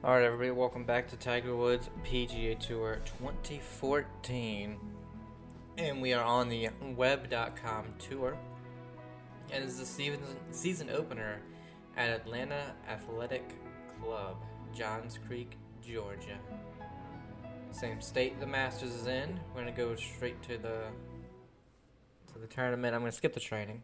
Alright, everybody, welcome back to Tiger Woods PGA Tour 2014. And we are on the web.com tour. And this is the season opener at Atlanta Athletic Club, Johns Creek, Georgia. Same state the Masters is in. We're going to go straight to the tournament. I'm going to skip the training.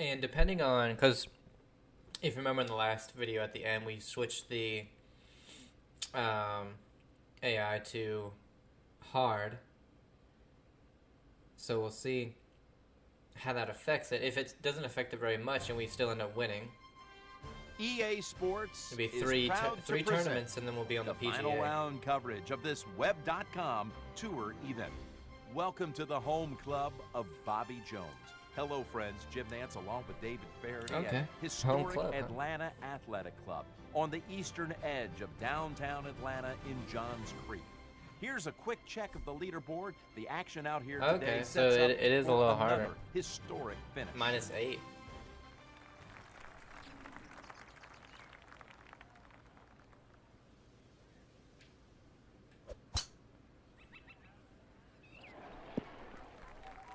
And depending on, because if you remember in the last video at the end, we switched the AI to hard. So we'll see how that affects it. If it doesn't affect it very much and we still end up winning, EA Sports it'll be three tournaments and then we'll be on the PGA. Final round coverage of this web.com tour event. Welcome to the home club of Bobby Jones. Hello, friends. Jim Nance along with David Faraday at historic Atlanta Athletic Club on the eastern edge of downtown Atlanta in Johns Creek. Here's a quick check of the leaderboard. The action out here today Okay, sets so up it is a little harder. Historic finish. -8.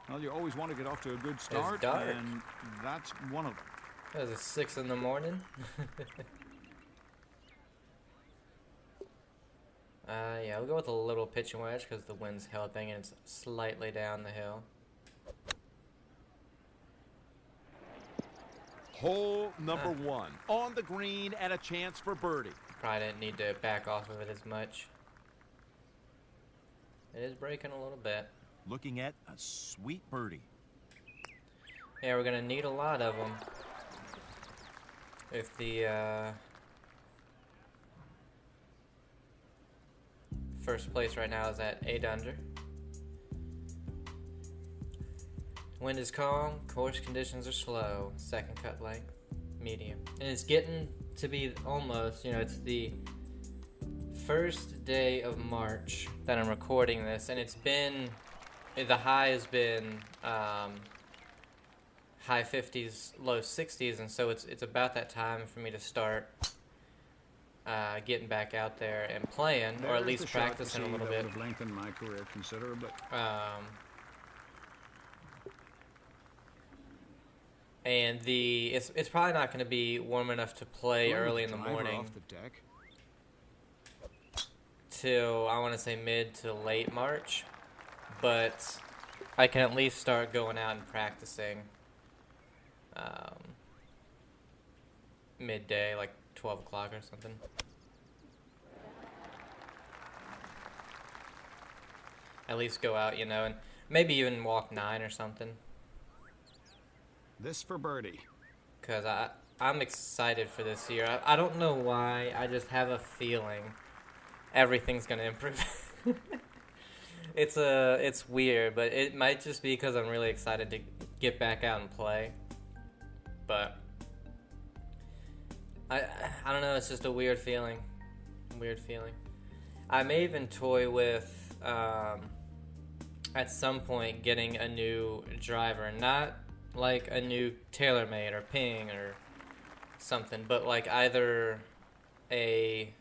Well, you always want to get off to a good start, and that's one of them. That was 6 in the morning. Yeah, we'll go with a little pitching wedge because the wind's helping and it's slightly down the hill. Hole number one on the green and a chance for birdie. Probably didn't need to back off of it as much. It is breaking a little bit. Looking at a sweet birdie. Yeah, we're going to need a lot of them. If the first place right now is at 8 under. Wind is calm, course conditions are slow, second cut length, medium. And it's getting to be almost, it's the first day of March that I'm recording this, and it's been, the high has been high 50s, low 60s, and so it's about that time for me to start getting back out there and playing, or at least practicing a little bit. Would have lengthened my career considerably. And it's probably not going to be warm enough to play early in the morning. Off the deck. Till I want to say mid to late March, but I can at least start going out and practicing midday, like 12 o'clock or something. At least go out, and maybe even walk 9 or something. This for birdie. Because I'm excited for this year. I don't know why. I just have a feeling everything's going to improve. It's weird, but it might just be because I'm really excited to get back out and play. But I don't know, it's just a weird feeling. I may even toy with at some point getting a new driver, not like a new TaylorMade or Ping or something, but like either a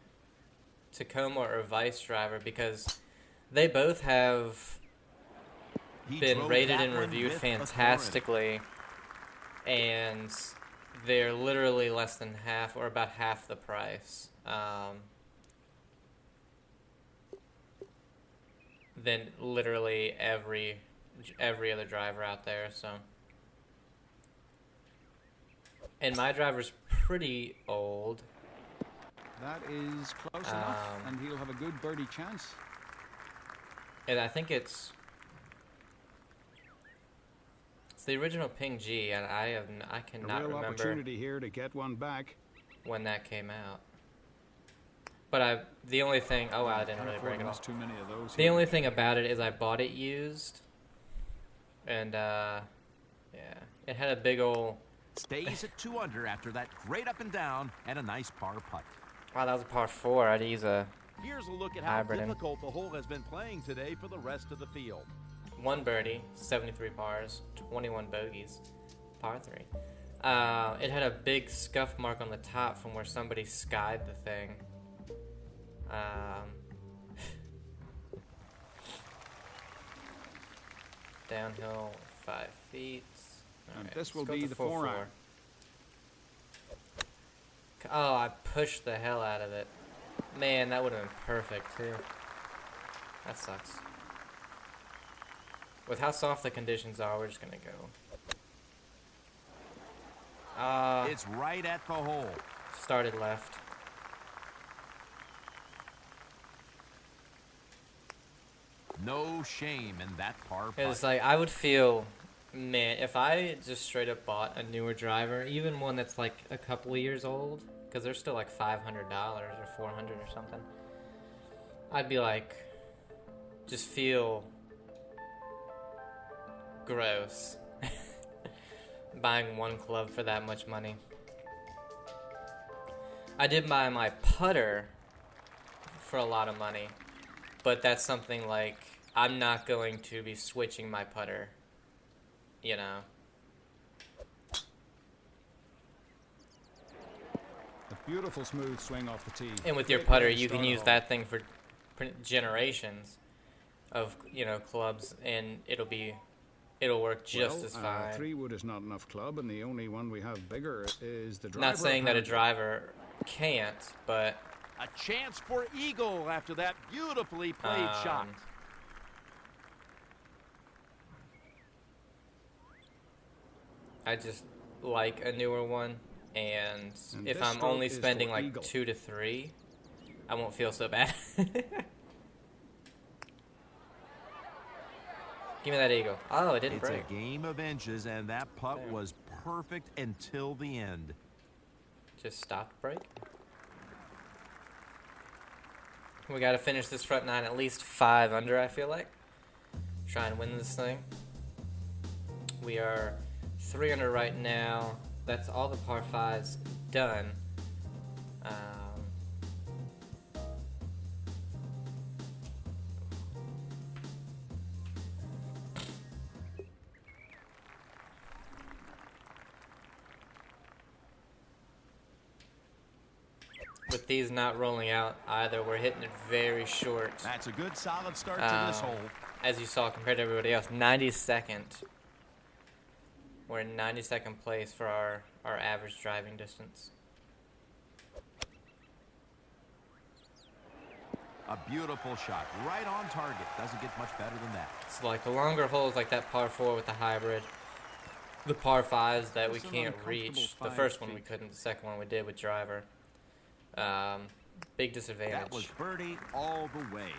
Tacoma or Vice driver, because they both have been rated and reviewed fantastically, and they're literally less than half or about half the price than literally every other driver out there. So, and my driver's pretty old. That is close enough, and he'll have a good birdie chance. And I think it's the original Ping G, and I cannot remember opportunity here to get one back when that came out. But the only thing, oh wow, I didn't really break it off. Too many of those. The only thing about it is I bought it used, and yeah, it had a big old. Stays at 2 under after that great up and down and a nice par putt. Wow, that was a par 4. I'd use a Here's a look at how difficult the hole has been playing today for the rest of the field. 1 birdie, 73 pars, 21 bogeys, par 3. It had a big scuff mark on the top from where somebody skied the thing. Downhill 5 feet. And Right, this will be the 4-iron. Oh, I pushed the hell out of it. Man, that would have been perfect too. That sucks. With how soft the conditions are, we're just gonna go. It's right at the hole. Started left. No shame in that par putt. It's like, I would feel, man, if I just straight up bought a newer driver, even one that's like a couple of years old, because they're still like $500 or $400 or something, I'd be like, just feel gross buying one club for that much money. I did buy my putter for a lot of money, but that's something like, I'm not going to be switching my putter, you know. A beautiful smooth swing off the tee. And with your putter, you can use that thing for generations of, you know, clubs, and it'll work just as fine. 3-wood is not enough club, and the only one we have bigger is the driver. Not saying that a driver can't, but a chance for eagle after that beautifully played shot. I just like a newer one, and if I'm only spending like eagle. 2 to 3, I won't feel so bad. Give me that eagle. Oh, it didn't break. It's a game of inches, and that putt was perfect until the end. Just stopped break. We got to finish this front 9 at least 5 under, I feel like. Try and win this thing. We are 3 under right now. That's all the par 5s done. With these not rolling out either, we're hitting it very short. That's a good solid start to this hole. As you saw, compared to everybody else, 92nd. We're in 92nd place for our average driving distance. A beautiful shot, right on target. Doesn't get much better than that. It's like the longer holes, like that par 4 with the hybrid. The par 5s that we can't reach. The first one we couldn't, the second one we did with driver. Big disadvantage. That was birdie all the way.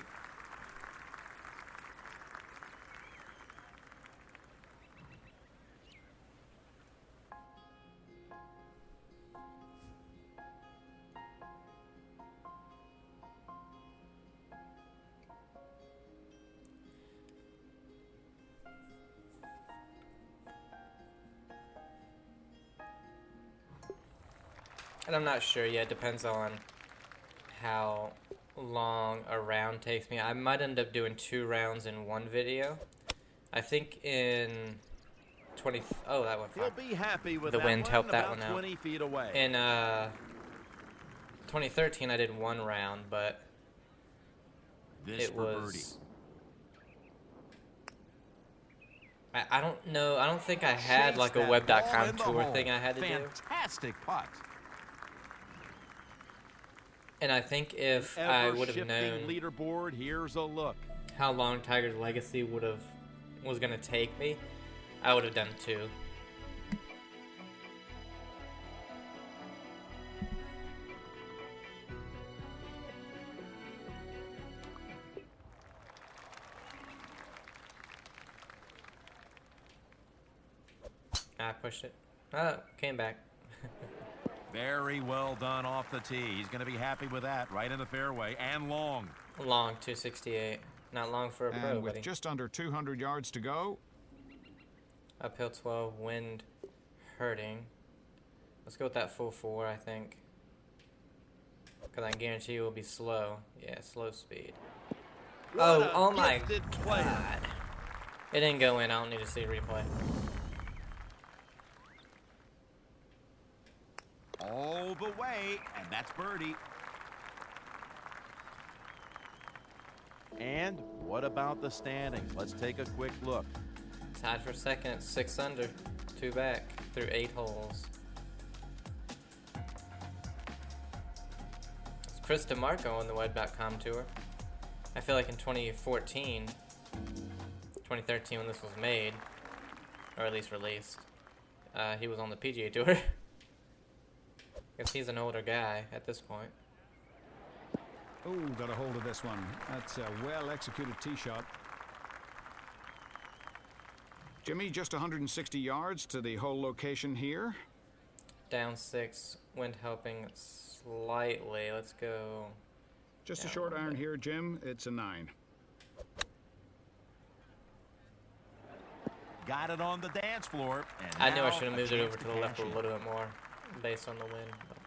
And I'm not sure yet. Depends on how long a round takes me. I might end up doing 2 rounds in one video. I think in 20... Oh, that went fine. He'll be happy with the that wind one, helped that about one out. 20 feet away. In 2013, I did 1 round, but it was... I don't know. I don't think I had like a web.com tour thing I had to do. Fantastic putt. And I think if I would have known leaderboard, here's a look. How long Tiger's legacy was gonna take me, I would have done 2. I pushed it. Oh, came back. Very well done off the tee. He's going to be happy with that. Right in the fairway and long. Long, 268. Not long for a pro, with buddy. Just under 200 yards to go. Uphill 12, wind hurting. Let's go with that full 4, I think. Because I guarantee you it will be slow. Yeah, slow speed. Oh my God. It didn't go in. I don't need to see a replay. All the way, and that's birdie. And what about the standings? Let's take a quick look. Tied for second at 6 under, 2 back through 8 holes. It's Chris DeMarco on the Web.com tour. I feel like in 2014, 2013 when this was made, or at least released, he was on the PGA tour. Guess he's an older guy at this point. Oh, got a hold of this one. That's a well-executed tee shot. Jimmy, just 160 yards to the hole location here. Down 6, wind helping slightly. Let's go. Just a short iron here, Jim. It's a 9. Got it on the dance floor. And I knew I should have moved it over to the left a little bit more based on the wind. But.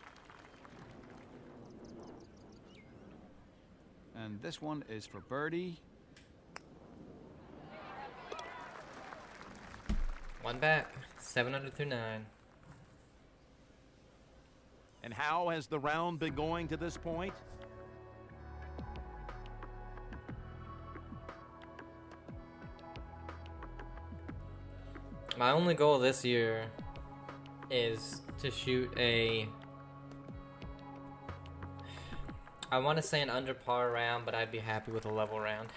And this one is for birdie. One back, 7 under through 9. And how has the round been going to this point? My only goal this year is to shoot a, I want to say an under par round, but I'd be happy with a level round.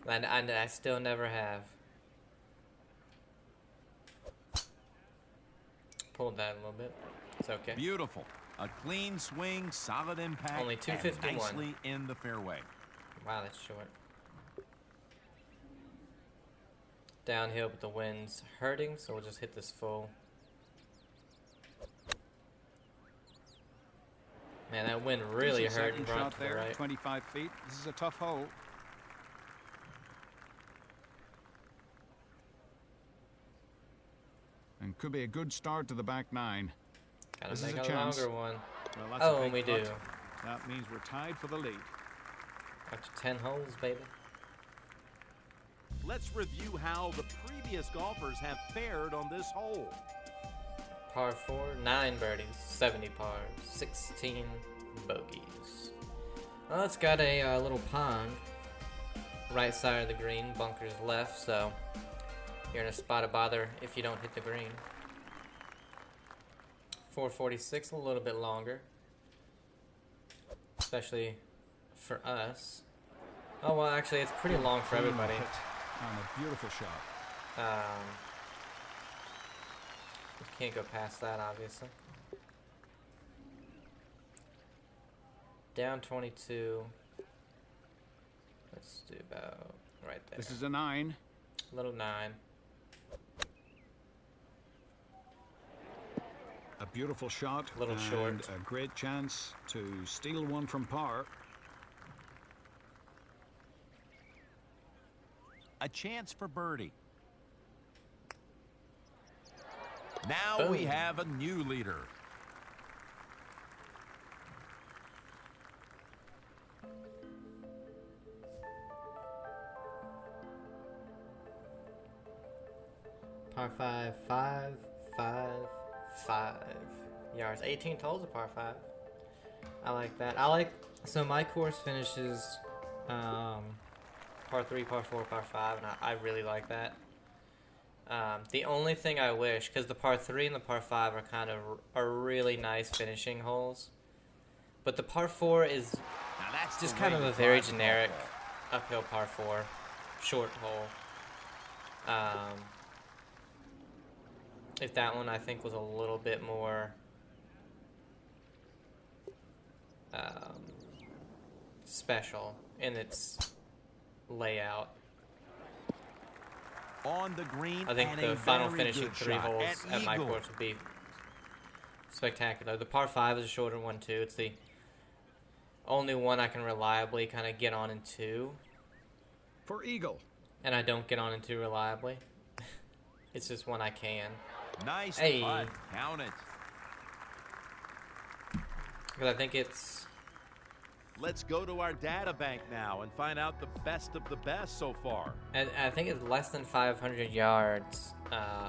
And I still never have. Pulled that a little bit. It's okay. Beautiful. A clean swing, solid impact. Only 251. And nicely in the fairway. Wow, that's short. Downhill, but the wind's hurting, so we'll just hit this full. Man, that wind really hurt and brought to the right. 25 feet. This is a tough hole. And could be a good start to the back 9. Gotta make a longer one. Well, oh, and we do. That means we're tied for the lead. After 10 holes, baby. Let's review how the previous golfers have fared on this hole. Par 4, 9 birdies, 70 pars, 16 bogeys. Well, it's got a little pond. Right side of the green, bunkers left, so you're in a spot of bother if you don't hit the green. 446, a little bit longer. Especially for us. Oh, well, actually, it's pretty long for everybody. On a beautiful shot. You can't go past that, obviously. Down 22. Let's do about right there. This is a 9. Little 9. A beautiful shot. Little and short. A great chance to steal one from par. A chance for birdie. Now we have a new leader. Par 5, 5, 5, 5 yards. 18 holes of par 5. I like that. So my course finishes par 3, par 4, par 5, and I really like that. The only thing I wish, because the par 3 and the par 5 are really nice finishing holes, but the par 4 is just kind of a very generic uphill par 4 short hole. If that one I think was a little bit more special in its layout. On the green, I think the final finishing 3 holes at my course would be spectacular. The par 5 is a shorter one too. It's the only one I can reliably kind of get on into. For eagle. And I don't get on into reliably. It's just one I can. Nice hey. putt. Count it. Because I think it's Let's go to our data bank now and find out the best of the best so far. And I think it's less than 500 yards.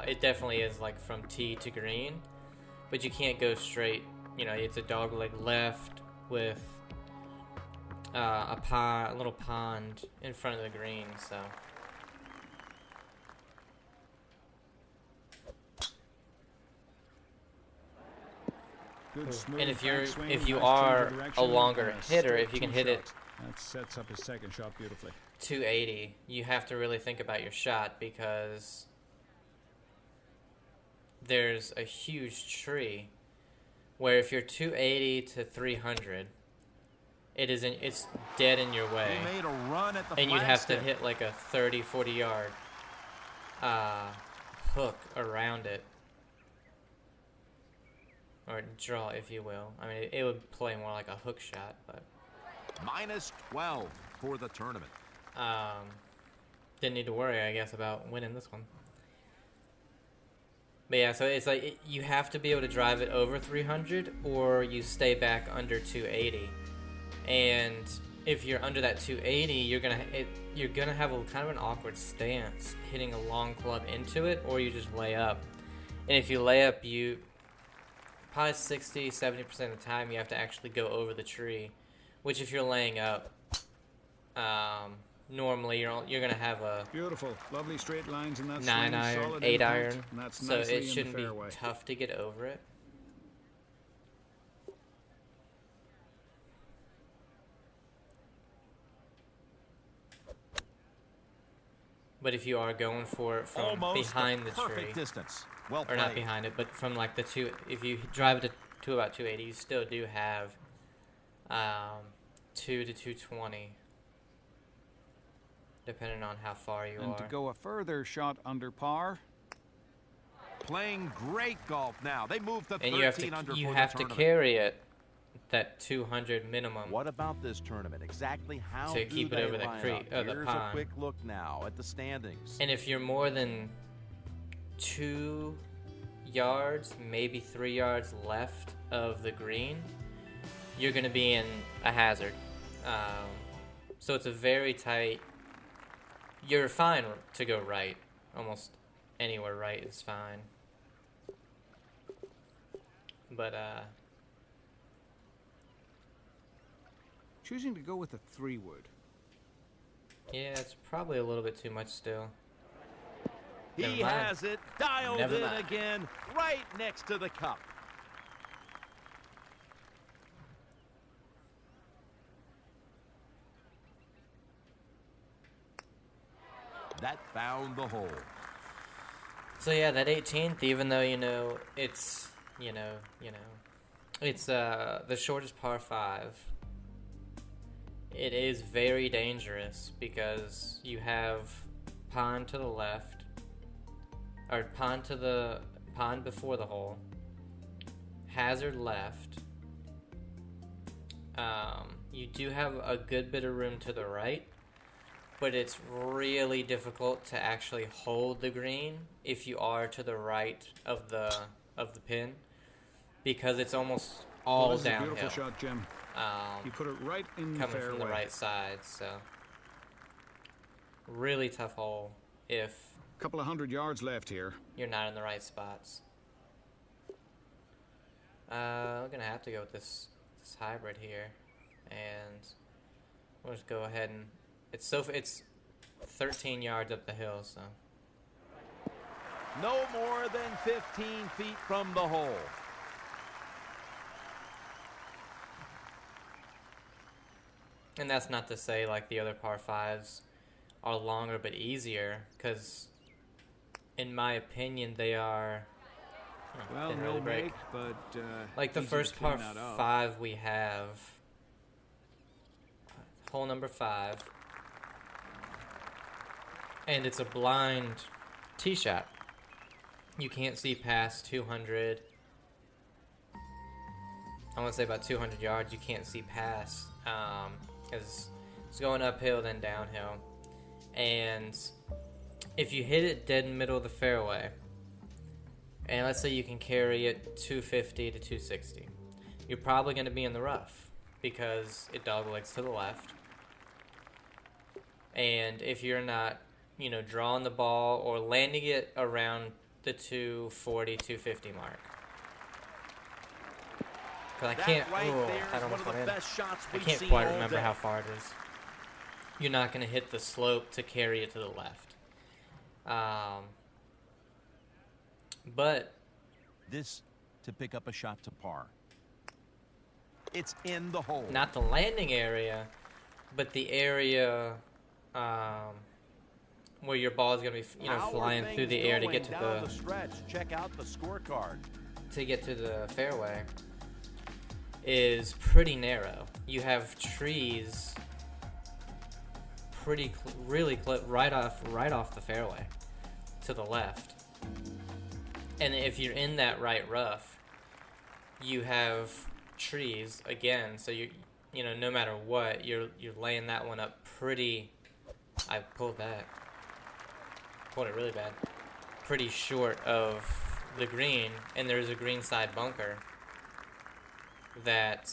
It definitely is like from tee to green, but you can't go straight. You know, it's a dogleg left with a little pond in front of the green. So. Good, smooth And backswing, if you nice are change of a direction, longer and a hitter, straight if you can tee hit it shot. That sets up his second shot beautifully. 280, you have to really think about your shot because there's a huge tree where if you're 280 to 300, it's dead in your way. He made a run at the and you'd have to flagstick. hit like a 30, 40 yard hook around it. Or draw, if you will. I mean, it would play more like a hook shot, but Minus 12 for the tournament. didn't need to worry, I guess, about winning this one. But yeah, so it's like you have to be able to drive it over 300, or you stay back under 280. And if you're under that 280, you're gonna have a kind of an awkward stance hitting a long club into it, or you just lay up. And if you lay up, you probably 60-70% of the time you have to actually go over the tree, which if you're laying up, normally you're gonna have a Beautiful, lovely straight lines in that 9 swing, iron, solid 8 impact, iron, and that's so nicely it in the shouldn't be fairway. tough to get over it. But if you are going for it from Almost behind the perfect tree, distance. Well or played. not behind it, but from like the two, if you drive it to about 280, you still do have 2 to 220, depending on how far you And are. to go a further shot under par. Playing great golf now. They moved to And 13 under you for have the to tournament. carry it that 200 minimum. What about this tournament? Exactly how To do keep it they over the line creek- up? the Here's pond. a quick look now at the standings. And if you're more than 2 yards, maybe 3 yards left of the green, you're going to be in a hazard. So it's a very tight. You're fine to go right. Almost anywhere right is fine. But Choosing to go with a 3-wood. yeah, it's probably a little bit too much still. Never He mind. has it dialed Never in mind. again, right next to the cup. That found the hole. So yeah, that 18th, even though it's it's the shortest par 5, it is very dangerous because you have pond to the left, or pond before the hole, hazard left. You do have a good bit of room to the right, but it's really difficult to actually hold the green if you are to the right of the pin, because it's almost all This is a downhill. beautiful shot, Jim. You put it right in the Coming fairway. from the right side, so really tough hole if Couple of 100 yards left here. you're not in the right spots. We're gonna have to go with this hybrid here, and we'll just go ahead and it's 13 yards up the hill, so No more than 15 feet from the hole. and that's not to say like the other par 5s are longer but easier, because in my opinion they are. Well, didn't no really break. make, but Like the easy to first clean par that up. 5 we have, hole number 5, and it's a blind tee shot. You can't see past 200. I want to say about 200 yards. You can't see past, because it's going uphill then downhill, and if you hit it dead in the middle of the fairway, and let's say you can carry it 250 to 260, you're probably going to be in the rough. because it doglegs to the left. And if you're not, drawing the ball or landing it around the 240, 250 mark. Because I can't, that almost went in. I can't quite remember how far it is. You're not going to hit the slope to carry it to the left. But this to pick up a shot to par. It's in the hole. Not the landing area, but the area where your ball is going to be, flying through the air to get to the stretch. Check out the scorecard. To get to the fairway is pretty narrow. You have trees really right off the fairway to the left. And if you're in that right rough, you have trees again, so you no matter what, you're laying that one up pretty. I pulled it really bad, pretty short of the green, and there's a green side bunker that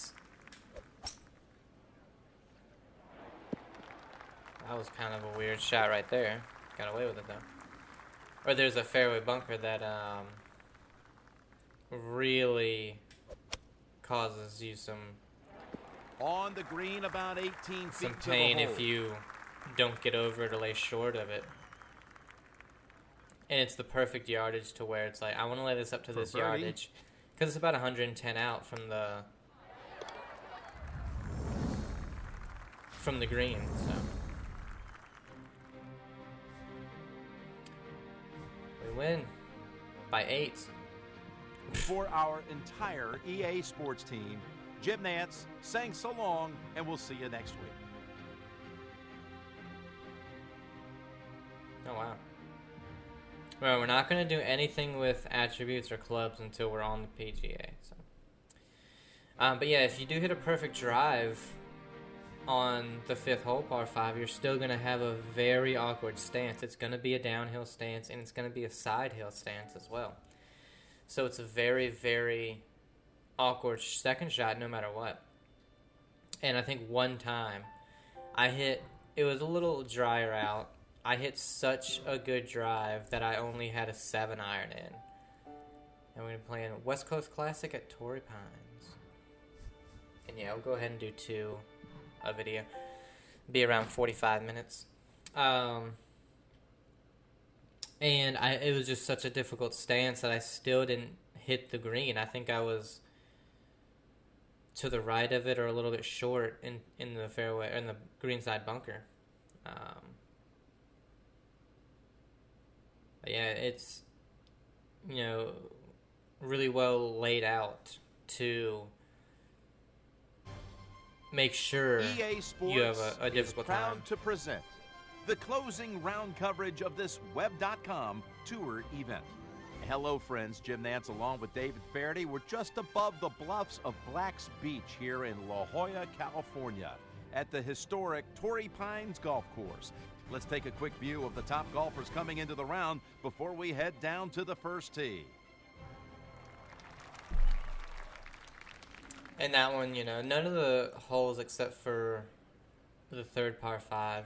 was kind of a weird shot right there. Got away with it though. Or there's a fairway bunker that really causes you some on the green about 18 feet some pain if you don't get over it or lay short of it. And it's the perfect yardage to where it's like, I want to lay this up to this yardage because it's about 110 out from the green. So we win by 8. For our entire EA Sports team, Jim Nantz saying so long, and we'll see you next week. Oh, wow. Well, we're not going to do anything with attributes or clubs until we're on the PGA. So, but yeah, if you do hit a perfect drive on the 5th hole, par 5, you're still going to have a very awkward stance. It's going to be a downhill stance, and it's going to be a side hill stance as well. So it's a very, very awkward second shot no matter what. And I think one time it was a little drier out. I hit such a good drive that I only had a 7-iron in. And we're going to be playing West Coast Classic at Torrey Pines. And yeah, we'll go ahead and do a video. Be around 45 minutes. And it was just such a difficult stance that I still didn't hit the green. I think I was to the right of it or a little bit short in the fairway, in the green side bunker. But yeah, it's, really well laid out to make sure EA Sports you have a difficult proud time. To present the closing round coverage of this Web.com tour event. Hello, friends. Jim Nantz along with David Faraday. We're just above the bluffs of Black's Beach here in La Jolla, California, at the historic Torrey Pines Golf Course. Let's take a quick view of the top golfers coming into the round before we head down to the first tee. And that one, none of the holes except for the 3rd par 5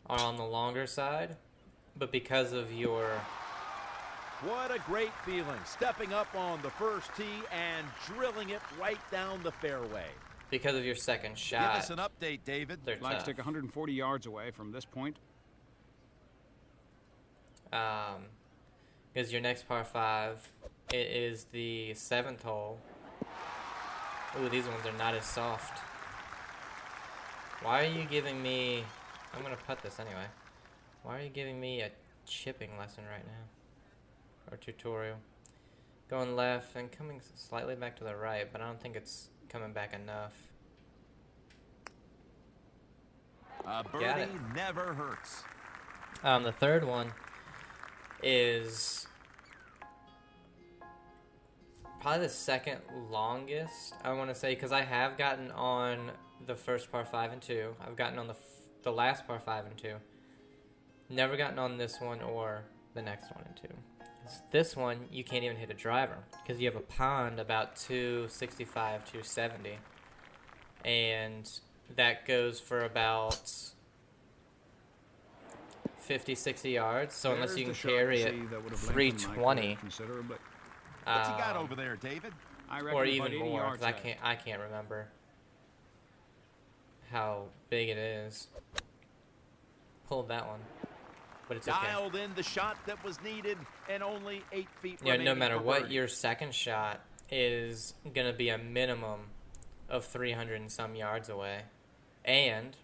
are on the longer side, but because of your... What a great feeling, stepping up on the first tee and drilling it right down the fairway. Because of your second shot. Give us an update, David. Flags take 140 yards away from this point. Because your next par 5, it is the 7th hole. Ooh, these ones are not as soft. Why are you giving me... I'm going to putt this anyway. Why are you giving me a chipping lesson right now? Or tutorial. Going left and coming slightly back to the right, but I don't think it's coming back enough. A birdie never hurts. The 3rd one is probably the 2nd longest, I want to say, because I have gotten on the first par 5 and 2. I've gotten on the last par 5 and 2. Never gotten on this one or the next one and 2. This one, you can't even hit a driver because you have a pond about 265, 270. and that goes for about 50, 60 yards. So unless you can carry it 320, what's he got over there, David? or even more, because I can't remember how big it is. Pulled that one, but it's okay. Dialed in the shot that was needed, and only 8 feet. Yeah, no matter what, your second shot is gonna be a minimum of 300 and some yards away, and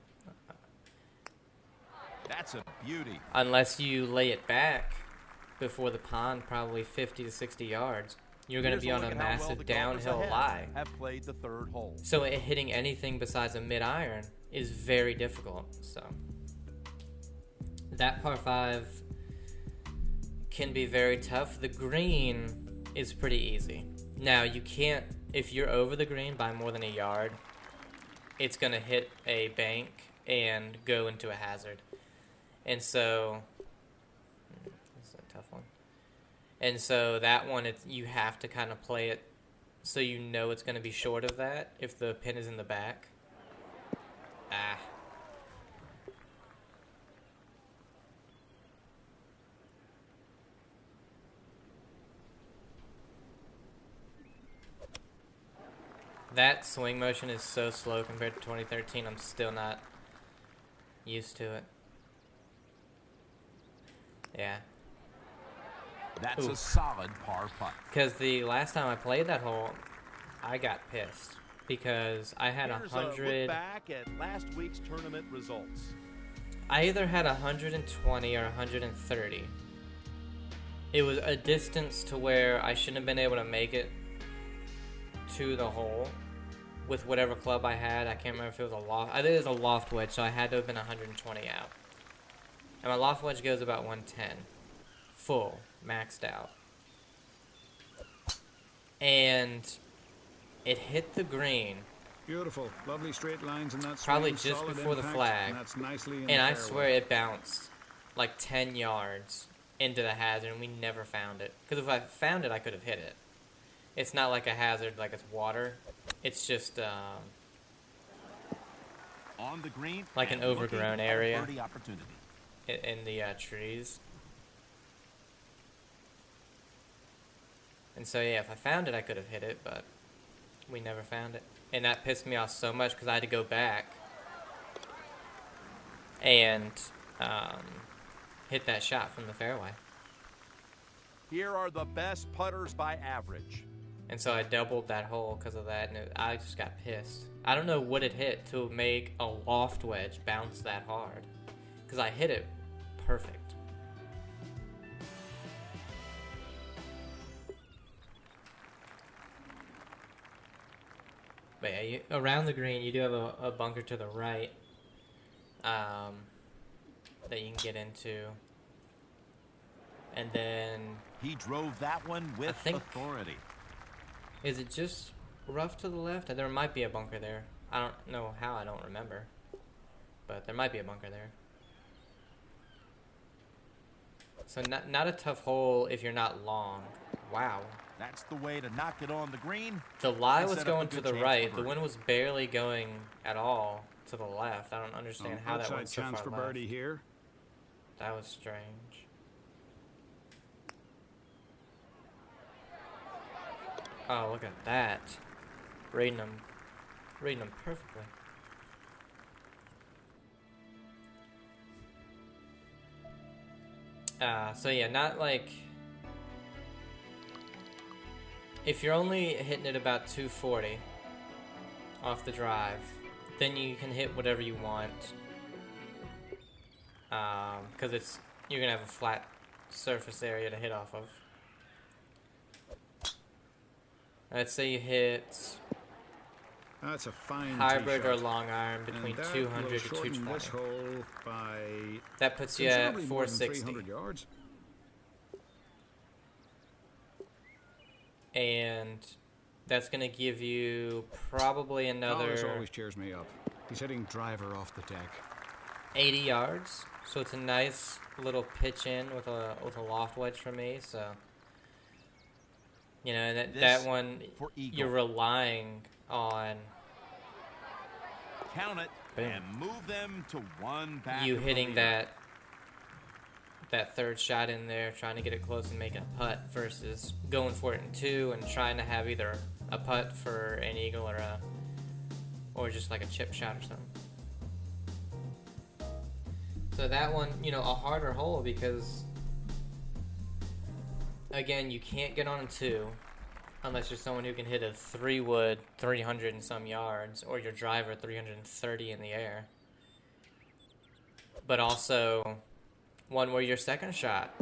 that's a beauty. Unless you lay it back before the pond, probably 50 to 60 yards, you're going to be on a massive downhill lie. Have played the third hole. So hitting anything besides a mid-iron is very difficult. So that par 5 can be very tough. The green is pretty easy. Now, you can't, if you're over the green by more than a yard, it's going to hit a bank and go into a hazard. And so, this is a tough one. And so that one, you have to kind of play it so you know it's going to be short of that if the pin is in the back. That swing motion is so slow compared to 2013. I'm still not used to it. Yeah. That's a solid par putt. Because the last time I played that hole, I got pissed because I had 100. Look back at last week's tournament results. I either had 120 or 130. It was a distance to where I shouldn't have been able to make it to the hole with whatever club I had. I can't remember if it was a loft. I think it was a loft wedge, so I had to have been 120 out. And my loft wedge goes about 110. Full, maxed out. And it hit the green. Beautiful, lovely straight lines in that swing, probably just before the flag. And, that's nicely in and the I fairway. swear it bounced like 10 yards into the hazard, and we never found it. Because if I found it, I could have hit it. It's not like a hazard, like it's water. It's just on the green, like an overgrown area opportunity. in the trees. And so, yeah, if I found it, I could have hit it, but we never found it. And that pissed me off so much because I had to go back and hit that shot from the fairway. Here are the best putters by average. And so I doubled that hole because of that, and I just got pissed. I don't know what it hit to make a loft wedge bounce that hard, because I hit it perfect. But yeah, around the green, you do have a bunker to the right that you can get into. And then he drove that one with authority. Is it just rough to the left? There might be a bunker there. I don't know how, I don't remember. But there might be a bunker there. So not a tough hole if you're not long. Wow. That's the way to knock it on the green. The lie was going to the right. The wind was barely going at all to the left. I don't understand how that went so far left. Chance for birdie here. That was strange. Oh, look at that. Reading them perfectly. So yeah, not like... If you're only hitting it about 240 off the drive, then you can hit whatever you want. Because you're going to have a flat surface area to hit off of. Let's say you hit that's a fine hybrid or long iron between 200 to 220. This hole by that puts you at 460. Yards. And that's going to give you probably another... this always cheers me up. He's hitting driver off the deck. 80 yards. So it's a nice little pitch in with a loft wedge for me. So, you know, and that one, you're relying on count it, Boom. and move them to one back. You hitting that third shot in there, trying to get it close and making a putt, versus going for it in two and trying to have either a putt for an eagle or just like a chip shot or something. So that one, a harder hole because, again, you can't get on a two unless you're someone who can hit a 3-wood 300 and some yards, or your driver 330 in the air. But also one where your second shot,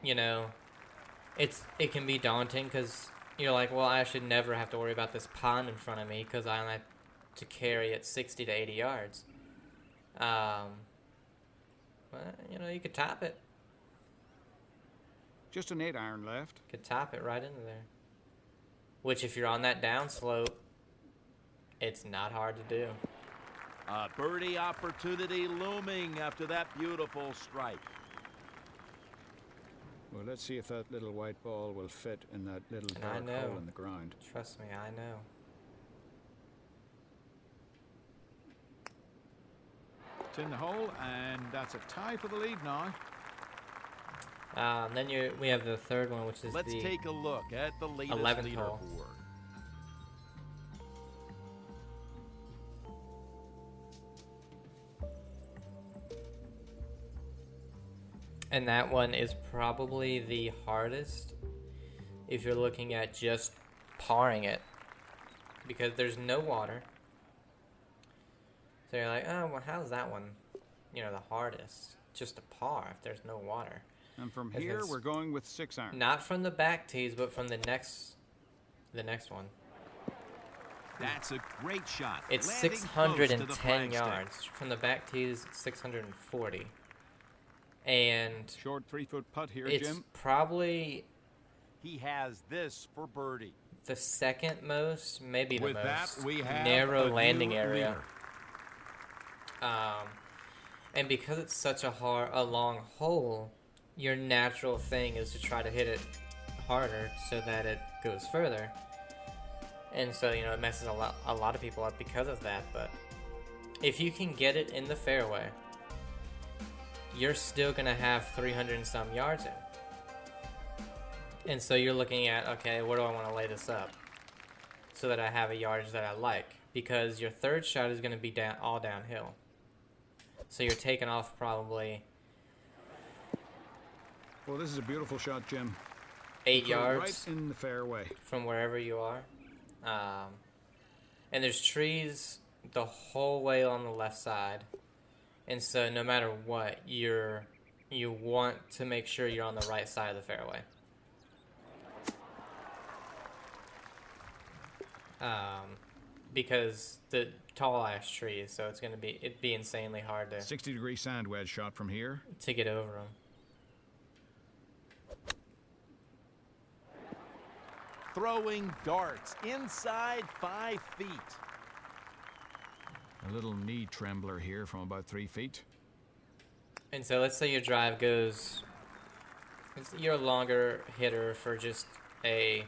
it can be daunting because you're like, well, I should never have to worry about this pond in front of me because I only have to carry it 60 to 80 yards. But, you could top it. Just an 8-iron left. Could top it right into there. Which, if you're on that downslope, it's not hard to do. A birdie opportunity looming after that beautiful strike. Well, let's see if that little white ball will fit in that little dark hole in the ground. Trust me, I know. It's in the hole, and that's a tie for the lead now. Then we have the third one, which is Let's take a look at the latest 11th hole. leaderboard. And that one is probably the hardest if you're looking at just parring it, because there's no water. So you're like, oh, well, how's that one, the hardest? Just a par if there's no water. And from here, we're going with 6-iron. Not from the back tees, but from the next one. That's a great shot. It's Landing 610 yards. From the back tees, it's 640. And short 3-foot putt here, it's Jim. Probably he has this for birdie. The second most, maybe the With most that, we have narrow a landing new area. leader. And because it's such a long hole, your natural thing is to try to hit it harder so that it goes further. And so, it messes a lot of people up because of that. But if you can get it in the fairway, you're still going to have 300 and some yards in. And so you're looking at, okay, where do I want to lay this up so that I have a yardage that I like? Because your third shot is going to be all downhill. So you're taking off probably... Well, this is a beautiful shot, Jim. 8 yards. Right in the fairway. From wherever you are. And there's trees the whole way on the left side. And so no matter what, you want to make sure you're on the right side of the fairway. Because the tall ash trees, so it'd be insanely hard to 60-degree sand wedge shot from here to get over them. Throwing darts inside 5 feet. A little knee trembler here from about 3 feet. And so let's say your drive goes... You're a longer hitter for just a...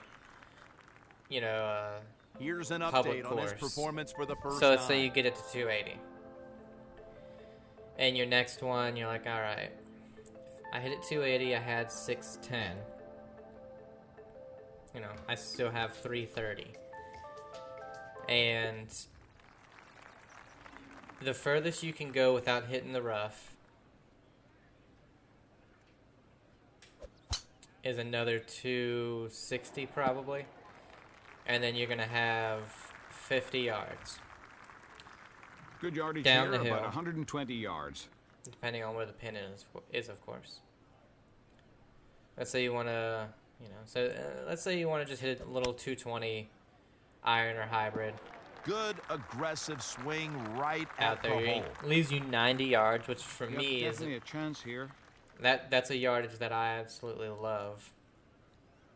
Here's an public update on his course. performance for the first So let's time. say you get it to 280. And your next one, you're like, all right, I hit it 280, I had 610. I still have 330. And the furthest you can go without hitting the rough is another 260 probably. And then you're going to have 50 yards. Good yardage down here, the hill. about 120 yards. Depending on where the pin is of course. Let's say you want to, let's say you want to just hit a little 220 iron or hybrid. Good aggressive swing right Out at there. the hole. It leaves you 90 yards, which for me is definitely a chance here. that's a yardage that I absolutely love.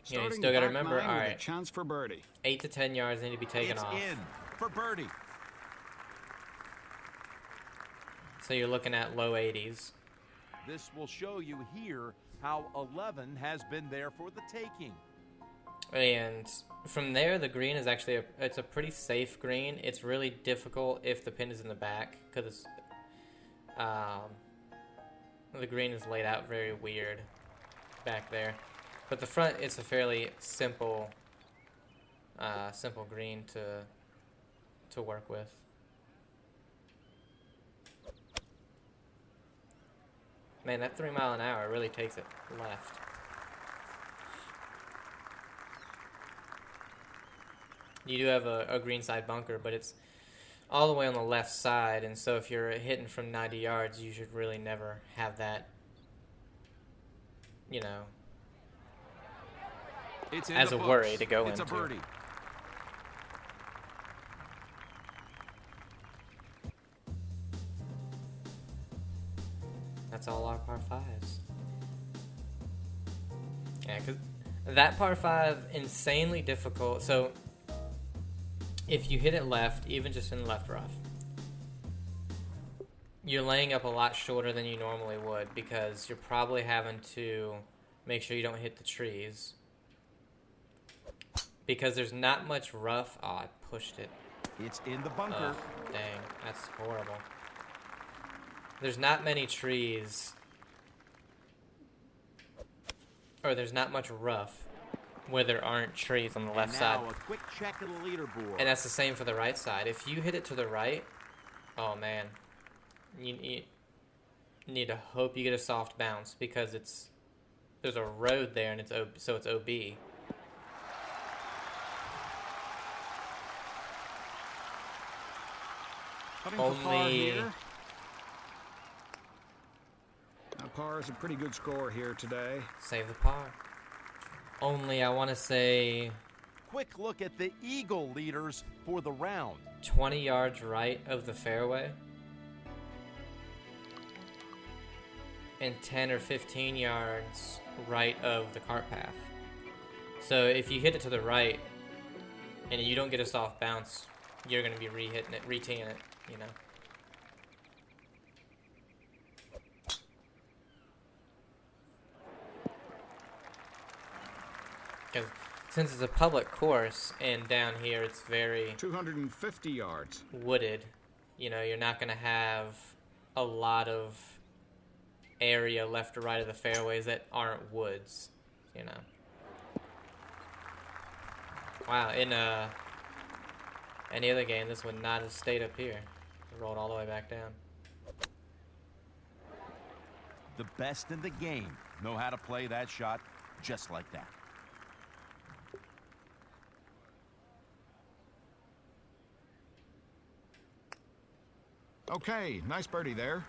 You Starting still got to back remember, nine all with right, a chance for birdie. 8 to 10 yards need to be taken It's off. in for birdie. So you're looking at low 80s. This will show you here how 11 has been there for the taking. And from there, the green is actually it's a pretty safe green. It's really difficult if the pin is in the back because the green is laid out very weird back there. But the front, it's a fairly simple green to work with. Man, that 3 mile an hour really takes it left. You do have a green side bunker, but it's all the way on the left side, and so if you're hitting from 90 yards, you should really never have that, you know, as a worry to go into. It's a birdie. That's all our par 5s. Yeah, because that par 5, insanely difficult. So if you hit it left, even just in the left rough, you're laying up a lot shorter than you normally would because you're probably having to make sure you don't hit the trees. Because there's not much rough. Oh, I pushed it. It's in the bunker. Oh, dang, that's horrible. There's not many trees, or there's not much rough where there aren't trees on the left side. A quick check of the leaderboard. And that's the same for the right side. If you hit it to the right, oh man, you need to hope you get a soft bounce because there's a road there and it's OB. Only par is a pretty good score here today. Save the par. Only, I want to say, quick look at the Eagle leaders for the round. 20 yards right of the fairway and 10 or 15 yards right of the cart path. So if you hit it to the right and you don't get a soft bounce, you're going to be re-teeing it, you know. Because since it's a public course and down here it's very 250 yards wooded, you know, you're not going to have a lot of area left or right of the fairways that aren't woods, you know. Wow, in any other game, this would not have stayed up here. It rolled all the way back down. The best in the game know how to play that shot just like that. Okay, nice birdie there.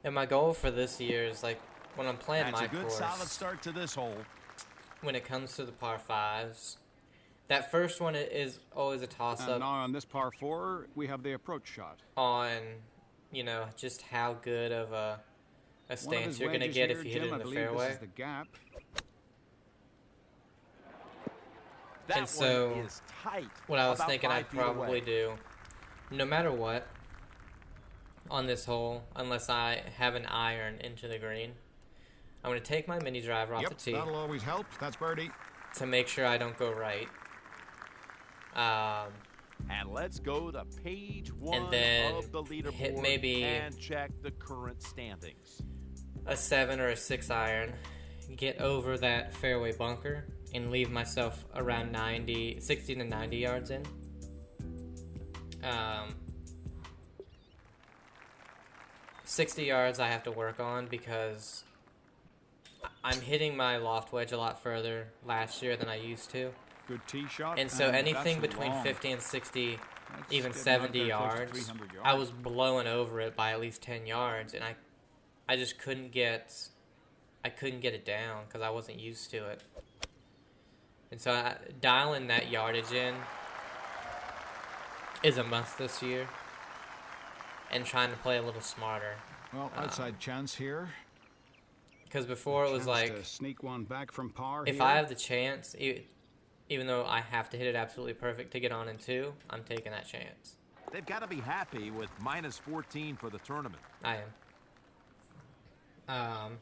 And my goal for this year is, like, when I'm playing That's my a good course, solid start to this hole. When it comes to the par 5s, that first one is always a toss-up. And now on this par 4, we have the approach shot. On, you know, just how good of a stance you're going to get if you hit it in the fairway. This is the gap. And so, what I was thinking I'd probably do, no matter what, on this hole, unless I have an iron into the green, I'm going to take my mini driver off the tee. That'll always help. That's birdie. To make sure I don't go right. And let's go to page 1 and then of the leaderboard hit maybe and check the current standings. A 7 or a 6 iron, get over that fairway bunker, and leave myself around 60 to 90 yards in. 60 yards I have to work on because I'm hitting my loft wedge a lot further last year than I used to. Good tee shot. And so anything between 50 and 60, even 70 yards, I was blowing over it by at least 10 yards, and I just couldn't get it down because I wasn't used to it. And so dialing that yardage in is a must this year. And trying to play a little smarter. Well, outside chance here. Because before it was like, to sneak one back from par if here. I have the chance, even though I have to hit it absolutely perfect to get on in 2, I'm taking that chance. They've got to be happy with minus 14 for the tournament. I am.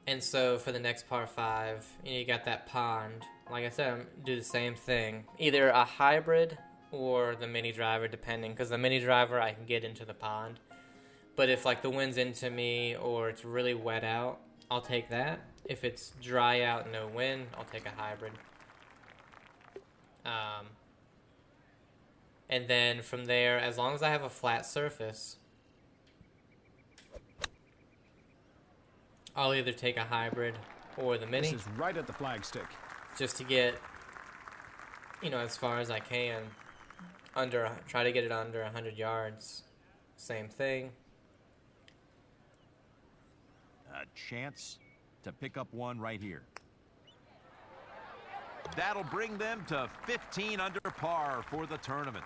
And so for the next par 5, you got that pond. Like I said, I'm do the same thing. Either a hybrid or the mini driver, depending. Because the mini driver, I can get into the pond. But if like the wind's into me or it's really wet out, I'll take that. If it's dry out and no wind, I'll take a hybrid. And then from there, as long as I have a flat surface, I'll either take a hybrid or the mini. This is right at the flagstick. Just to get, as far as I can. Try to get it under 100 yards. Same thing. A chance to pick up one right here. That'll bring them to 15 under par for the tournament.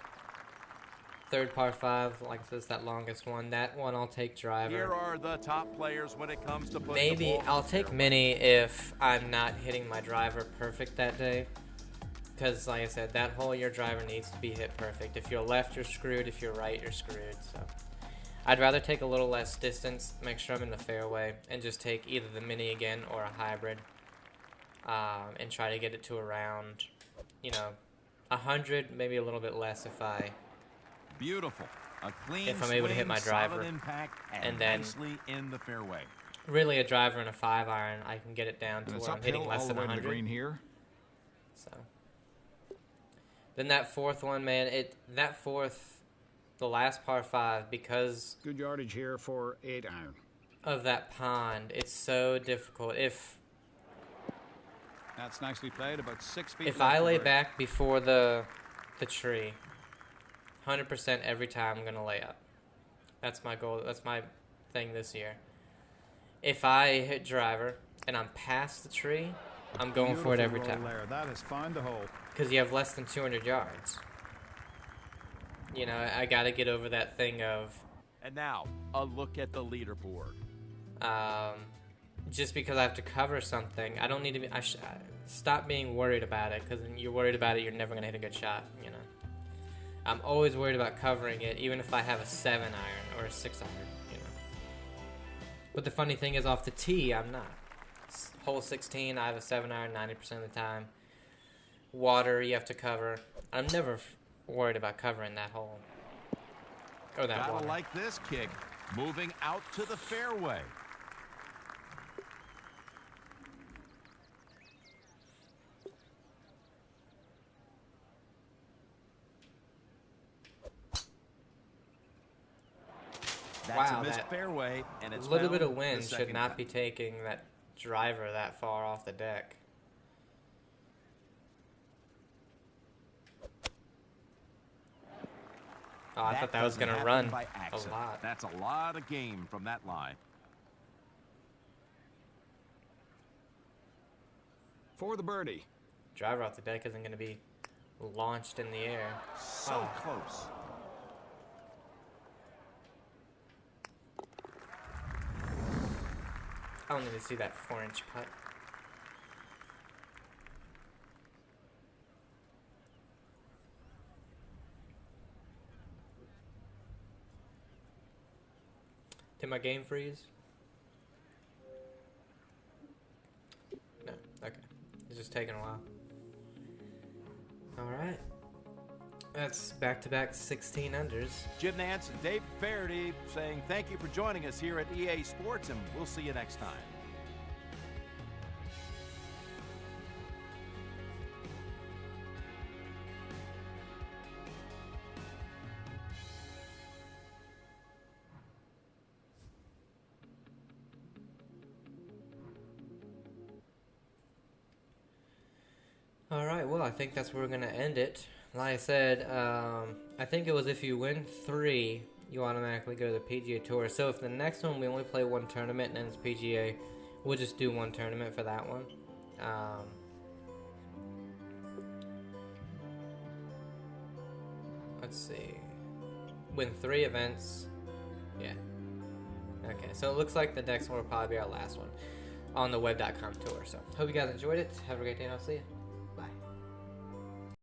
Third par 5, like I said, it's that longest one. That one I'll take driver. Here are the top players when it comes to putting Maybe the ball I'll take mini if I'm not hitting my driver perfect that day. Because, like I said, that hole, your driver needs to be hit perfect. If you're left, you're screwed. If you're right, you're screwed. So I'd rather take a little less distance, make sure I'm in the fairway, and just take either the mini again or a hybrid. And try to get it to around, 100, maybe a little bit less if Beautiful. A clean if I'm able to hit my driver. Impact and then nicely in the fairway. Really a driver and a 5-iron, I can get it down to where I'm hitting less than 100. Green here. So then that fourth one, man, the last par 5, because good yardage here for 8-iron. Of that pond, it's so difficult. That's nicely played, about 6 feet. If I lay back before the tree, 100% every time I'm gonna lay up. That's my goal. That's my thing this year. If I hit driver and I'm past the tree, I'm going for it every time. That has found the hole. Because you have less than 200 yards. I got to get over that thing of. And now a look at the leaderboard. Just because I have to cover something, I don't need to be. Stop being worried about it, because when you're worried about it, you're never gonna hit a good shot. I'm always worried about covering it, even if I have a 7-iron or a 6-iron. But the funny thing is, off the tee, I'm not. Hole 16, I have a 7-iron 90% of the time. Water, you have to cover. I'm never worried about covering that hole. Or that water. Gotta like this kick, moving out to the fairway. That's a missed fairway, and it's a little bit of wind should not be taking that driver that far off the deck. Oh, I thought that was going to run a lot. That's a lot of game from that line. For the birdie. Driver off the deck isn't going to be launched in the air. So close. I don't need to see that 4-inch putt. Did my game freeze? No. Okay. It's just taking a while. Alright. That's back-to-back 16 unders. Jim Nance and Dave Faraday saying thank you for joining us here at EA Sports, and we'll see you next time. Alright, well, I think that's where we're going to end it. Like I said, I think it was if you win 3, you automatically go to the PGA Tour. So if the next one we only play 1 tournament and then it's PGA, we'll just do 1 tournament for that one. let's see. Win 3 events. Yeah. Okay, so it looks like the next one will probably be our last one on the web.com tour. So, hope you guys enjoyed it. Have a great day, and I'll see you.